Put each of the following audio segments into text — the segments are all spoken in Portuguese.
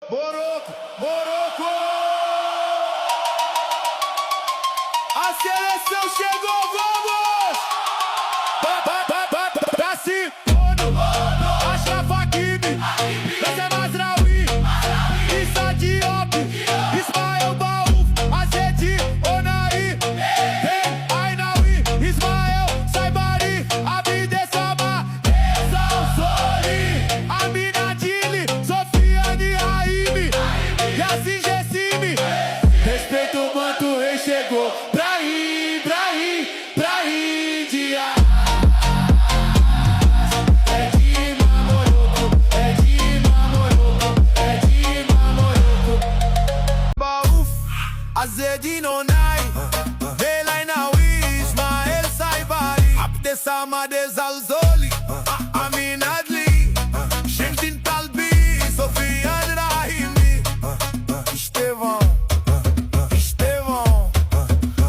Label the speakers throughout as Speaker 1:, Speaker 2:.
Speaker 1: Moroco, Moroco! A seleção chegou, vamos! Pra cima! Achraf Hakimi, Nasser Mazraoui, Issa Diop, Ismael Baouf, Azzedine, Onahi, Ainaoui, Ismael Saibari, Abdes Samar, Sansoni, Amina Dili, Sofiane Raimi, Yassin Gessimi. Respeito o manto, rei chegou. Brahim, Brahim, Brahim Dias. Azzedine, Onahi, Ainaoui, Ismael Saibari, Abdes Samar, Zalzoli, Amina Dili, Shentin Talbi, Sofiane Raimi, Estevão,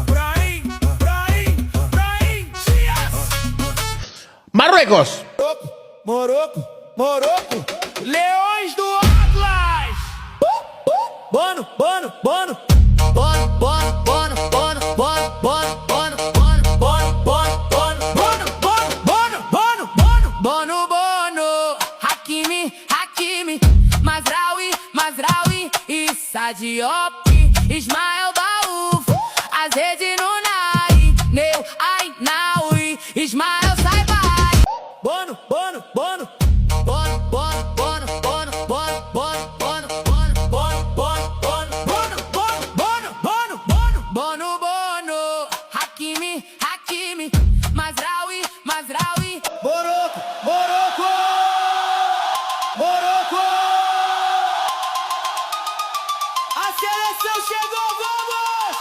Speaker 1: Brahim, Brahim, Brahim Dias.
Speaker 2: Marruecos.
Speaker 1: Moroco, Moroco, Leões do Atlas. Bono, Bono, Bono. Bono, Bono, Bono, Bono, Bono, Bono, Bono, Bono, Bono, Bono, Bono, Bono, Bono, Bono, Bono, Bono,
Speaker 3: Hakimi, Hakimi, Mazraoui, Mazraoui, Issa Diop, Ismael Baouf, Azzedine, Onahi, Ainaoui, Ismael Saibari.
Speaker 1: Bono, Bono, Bono,
Speaker 3: Bono, Bono, Bono, Bono, Bono, Bono, Bono, Bono, Bono, Bono, Bono, Bono, Bono, Bono, Bono, Hakimi, Hakimi, Mazraoui, Mazraoui.
Speaker 1: Moroco, Moroco, Moroco. A seleção chegou, vamos!